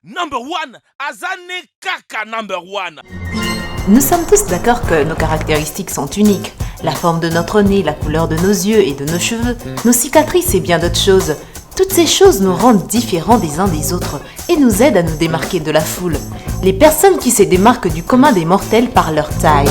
Number one, Azane Kaka number one. Nous sommes tous d'accord que nos caractéristiques sont uniques. La forme de notre nez, la couleur de nos yeux et de nos cheveux, nos cicatrices et bien d'autres choses. Toutes ces choses nous rendent différents des uns des autres et nous aident à nous démarquer de la foule. Les personnes qui se démarquent du commun des mortels par leur taille.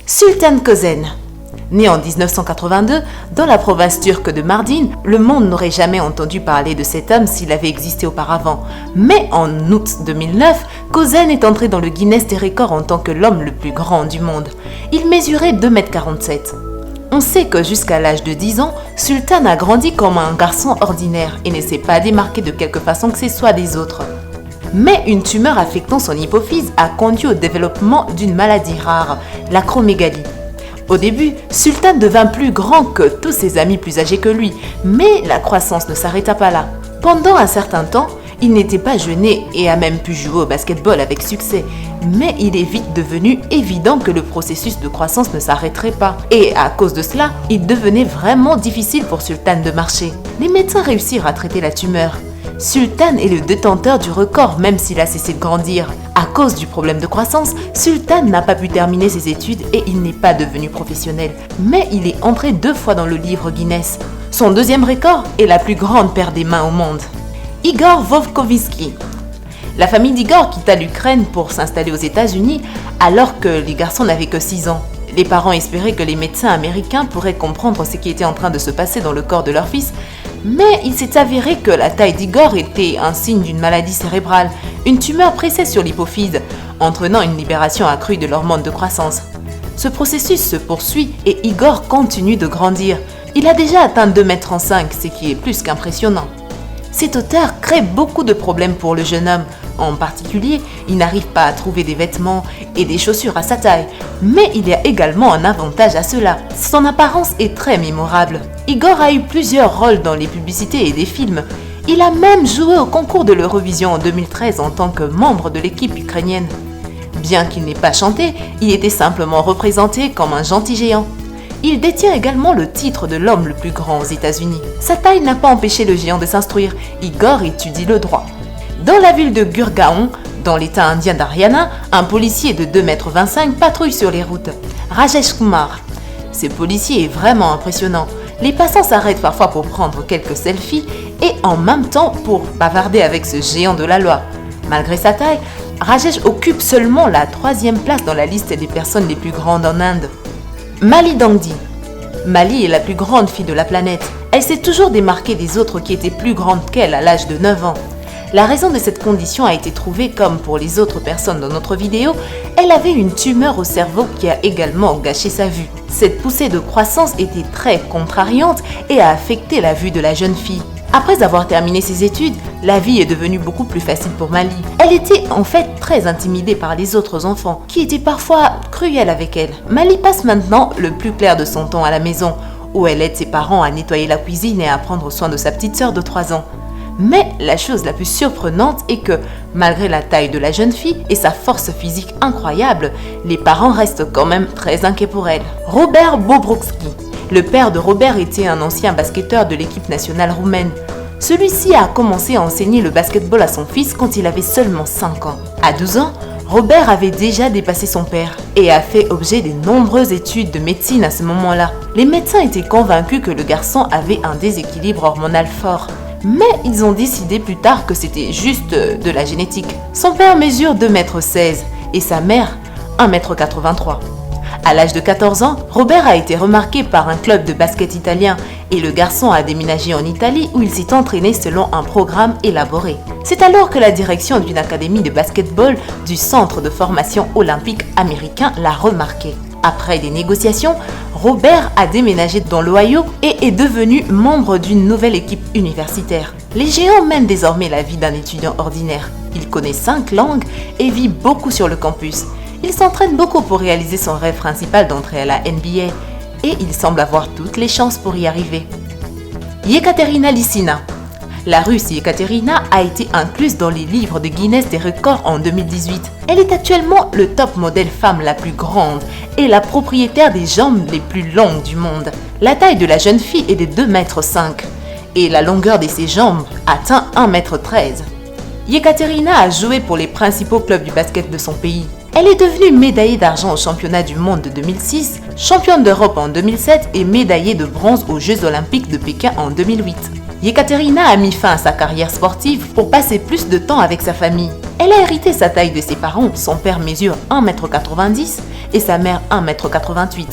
Sultan Kösen. Né en 1982 dans la province turque de Mardin, le monde n'aurait jamais entendu parler de cet homme s'il avait existé auparavant. Mais en août 2009, Kösen est entré dans le Guinness des records en tant que l'homme le plus grand du monde. Il mesurait 2,47 m. On sait que jusqu'à l'âge de 10 ans, Sultan a grandi comme un garçon ordinaire et ne s'est pas démarqué de quelque façon que ce soit des autres. Mais une tumeur affectant son hypophyse a conduit au développement d'une maladie rare, l'acromégalie. Au début, Sultan devint plus grand que tous ses amis plus âgés que lui, mais la croissance ne s'arrêta pas là. Pendant un certain temps, il n'était pas jeûné et a même pu jouer au basketball avec succès. Mais il est vite devenu évident que le processus de croissance ne s'arrêterait pas. Et à cause de cela, il devenait vraiment difficile pour Sultan de marcher. Les médecins réussirent à traiter la tumeur. Sultan est le détenteur du record même s'il a cessé de grandir. À cause du problème de croissance, Sultan n'a pas pu terminer ses études et il n'est pas devenu professionnel. Mais il est entré 2 fois dans le livre Guinness. Son deuxième record est la plus grande paire des mains au monde. Igor Vovkovitsky. La famille d'Igor quitta l'Ukraine pour s'installer aux États-Unis alors que les garçons n'avaient que 6 ans. Les parents espéraient que les médecins américains pourraient comprendre ce qui était en train de se passer dans le corps de leur fils, mais il s'est avéré que la taille d'Igor était un signe d'une maladie cérébrale. Une tumeur pressait sur l'hypophyse, entraînant une libération accrue de l'hormone de croissance. Ce processus se poursuit et Igor continue de grandir. Il a déjà atteint 2,35 m, ce qui est plus qu'impressionnant. Cette hauteur crée beaucoup de problèmes pour le jeune homme. En particulier, il n'arrive pas à trouver des vêtements et des chaussures à sa taille. Mais il y a également un avantage à cela. Son apparence est très mémorable. Igor a eu plusieurs rôles dans les publicités et des films. Il a même joué au concours de l'Eurovision en 2013 en tant que membre de l'équipe ukrainienne. Bien qu'il n'ait pas chanté, il était simplement représenté comme un gentil géant. Il détient également le titre de l'homme le plus grand aux États-Unis. Sa taille n'a pas empêché le géant de s'instruire. Igor étudie le droit. Dans la ville de Gurgaon, dans l'état indien d'Haryana, un policier de 2,25 m patrouille sur les routes. Rajesh Kumar. Ce policier est vraiment impressionnant. Les passants s'arrêtent parfois pour prendre quelques selfies et en même temps pour bavarder avec ce géant de la loi. Malgré sa taille, Rajesh occupe seulement la 3e place dans la liste des personnes les plus grandes en Inde. Mali Dangdi. Mali est la plus grande fille de la planète. Elle s'est toujours démarquée des autres qui étaient plus grandes qu'elle à l'âge de 9 ans. La raison de cette condition a été trouvée comme pour les autres personnes dans notre vidéo, elle avait une tumeur au cerveau qui a également gâché sa vue. Cette poussée de croissance était très contrariante et a affecté la vue de la jeune fille. Après avoir terminé ses études, la vie est devenue beaucoup plus facile pour Mali. Elle était en fait très intimidée par les autres enfants, qui étaient parfois cruels avec elle. Mali passe maintenant le plus clair de son temps à la maison, où elle aide ses parents à nettoyer la cuisine et à prendre soin de sa petite sœur de 3 ans. Mais la chose la plus surprenante est que, malgré la taille de la jeune fille et sa force physique incroyable, les parents restent quand même très inquiets pour elle. Robert Bobrovski. Le père de Robert était un ancien basketteur de l'équipe nationale roumaine. Celui-ci a commencé à enseigner le basketball à son fils quand il avait seulement 5 ans. À 12 ans, Robert avait déjà dépassé son père et a fait objet de nombreuses études de médecine à ce moment-là. Les médecins étaient convaincus que le garçon avait un déséquilibre hormonal fort. Mais ils ont décidé plus tard que c'était juste de la génétique. Son père mesure 2,16 m et sa mère 1,83 m. À l'âge de 14 ans, Robert a été remarqué par un club de basket italien et le garçon a déménagé en Italie où il s'est entraîné selon un programme élaboré. C'est alors que la direction d'une académie de basketball du Centre de formation olympique américain l'a remarqué. Après des négociations, Robert a déménagé dans l'Ohio et est devenu membre d'une nouvelle équipe universitaire. Les géants mènent désormais la vie d'un étudiant ordinaire. Il connaît 5 langues et vit beaucoup sur le campus. Il s'entraîne beaucoup pour réaliser son rêve principal d'entrer à la NBA et il semble avoir toutes les chances pour y arriver. Yekaterina Lissina. La Russe Yekaterina a été incluse dans les livres de Guinness des records en 2018. Elle est actuellement le top modèle femme la plus grande et la propriétaire des jambes les plus longues du monde. La taille de la jeune fille est de 2,5 mètres et la longueur de ses jambes atteint 1,13 mètre. Yekaterina a joué pour les principaux clubs du basket de son pays. Elle est devenue médaillée d'argent au championnat du monde de 2006, championne d'Europe en 2007 et médaillée de bronze aux Jeux olympiques de Pékin en 2008. Yekaterina a mis fin à sa carrière sportive pour passer plus de temps avec sa famille. Elle a hérité sa taille de ses parents, son père mesure 1,90 m et sa mère 1,88 m.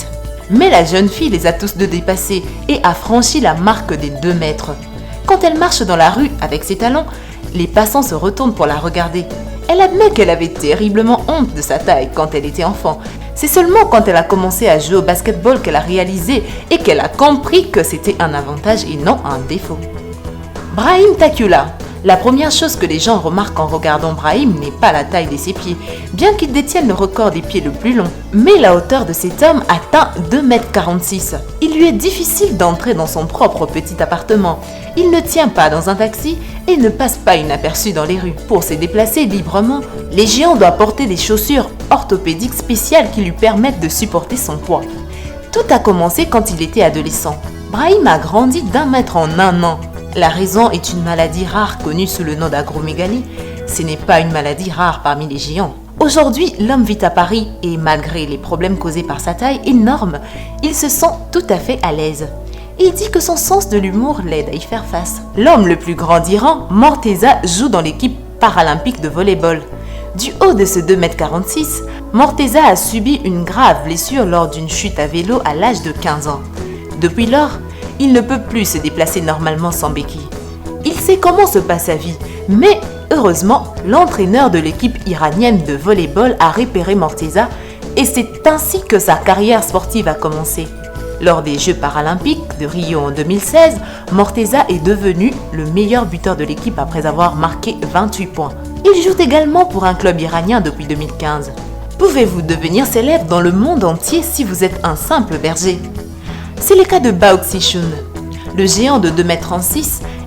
Mais la jeune fille les a tous deux dépassés et a franchi la marque des 2 mètres. Quand elle marche dans la rue avec ses talons, les passants se retournent pour la regarder. Elle admet qu'elle avait terriblement honte de sa taille quand elle était enfant. C'est seulement quand elle a commencé à jouer au basketball qu'elle a réalisé et qu'elle a compris que c'était un avantage et non un défaut. Brahim Takula. La première chose que les gens remarquent en regardant Brahim n'est pas la taille de ses pieds, bien qu'il détienne le record des pieds le plus long, mais la hauteur de cet homme atteint 2,46 m. Il lui est difficile d'entrer dans son propre petit appartement. Il ne tient pas dans un taxi et ne passe pas inaperçu dans les rues. Pour se déplacer librement, les géants doivent porter des chaussures orthopédiques spéciales qui lui permettent de supporter son poids. Tout a commencé quand il était adolescent. Brahim a grandi d'1 mètre en 1 an. La raison est une maladie rare connue sous le nom d'acromégalie. Ce n'est pas une maladie rare parmi les géants. Aujourd'hui, l'homme vit à Paris et malgré les problèmes causés par sa taille énorme, il se sent tout à fait à l'aise. Il dit que son sens de l'humour l'aide à y faire face. L'homme le plus grand d'Iran, Morteza, joue dans l'équipe paralympique de volley-ball. Du haut de ce 2,46 m, Morteza a subi une grave blessure lors d'une chute à vélo à l'âge de 15 ans. Depuis lors, il ne peut plus se déplacer normalement sans béquille. Il sait comment se passe sa vie, mais heureusement, l'entraîneur de l'équipe iranienne de volley-ball a repéré Morteza et c'est ainsi que sa carrière sportive a commencé. Lors des Jeux paralympiques de Rio en 2016, Morteza est devenu le meilleur buteur de l'équipe après avoir marqué 28 points. Il joue également pour un club iranien depuis 2015. Pouvez-vous devenir célèbre dans le monde entier si vous êtes un simple berger? C'est le cas de Baoxi-Chun. Le géant de 2,36 m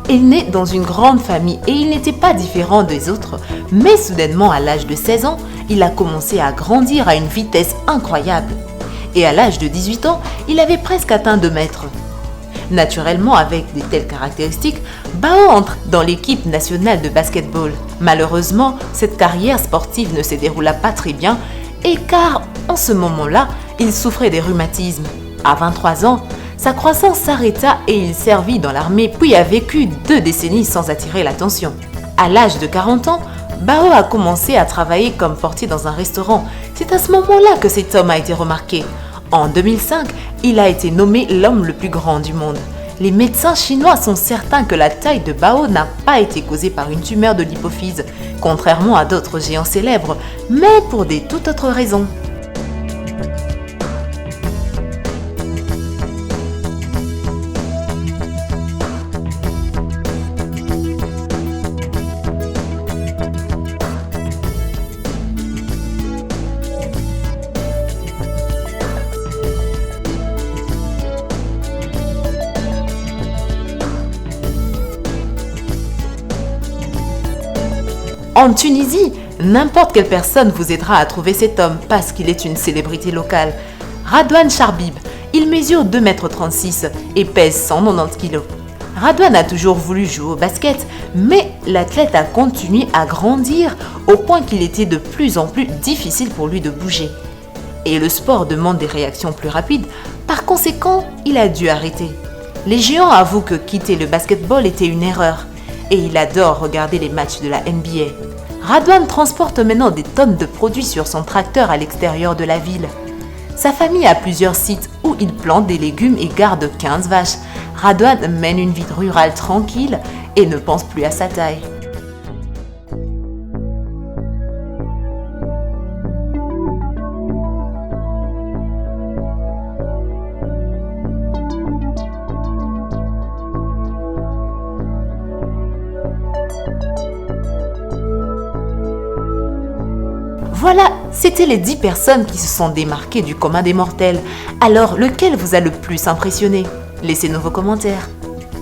est né dans une grande famille et il n'était pas différent des autres, mais soudainement à l'âge de 16 ans, il a commencé à grandir à une vitesse incroyable. Et à l'âge de 18 ans, il avait presque atteint 2 mètres. Naturellement, avec de telles caractéristiques, Bao entre dans l'équipe nationale de basketball. Malheureusement, cette carrière sportive ne se déroula pas très bien et car en ce moment-là, il souffrait des rhumatismes. À 23 ans, sa croissance s'arrêta et il servit dans l'armée puis a vécu 2 décennies sans attirer l'attention. À l'âge de 40 ans, Bao a commencé à travailler comme portier dans un restaurant. C'est à ce moment-là que cet homme a été remarqué. En 2005, il a été nommé l'homme le plus grand du monde. Les médecins chinois sont certains que la taille de Bao n'a pas été causée par une tumeur de l'hypophyse, contrairement à d'autres géants célèbres, mais pour des toutes autres raisons. En Tunisie, n'importe quelle personne vous aidera à trouver cet homme parce qu'il est une célébrité locale. Radouane Charbib, il mesure 2,36 m et pèse 190 kg. Radouane a toujours voulu jouer au basket, mais l'athlète a continué à grandir au point qu'il était de plus en plus difficile pour lui de bouger. Et le sport demande des réactions plus rapides, par conséquent, il a dû arrêter. Les géants avouent que quitter le basketball était une erreur. Et il adore regarder les matchs de la NBA. Radouane transporte maintenant des tonnes de produits sur son tracteur à l'extérieur de la ville. Sa famille a plusieurs sites où il plante des légumes et garde 15 vaches. Radouane mène une vie rurale tranquille et ne pense plus à sa taille. Voilà, c'était les 10 personnes qui se sont démarquées du commun des mortels. Alors, lequel vous a le plus impressionné? Laissez-nous vos commentaires.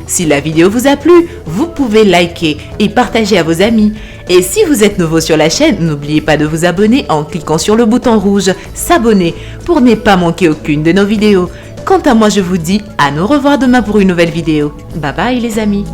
Si la vidéo vous a plu, vous pouvez liker et partager à vos amis. Et si vous êtes nouveau sur la chaîne, n'oubliez pas de vous abonner en cliquant sur le bouton rouge « S'abonner » pour ne pas manquer aucune de nos vidéos. Quant à moi, je vous dis à nous revoir demain pour une nouvelle vidéo. Bye bye les amis.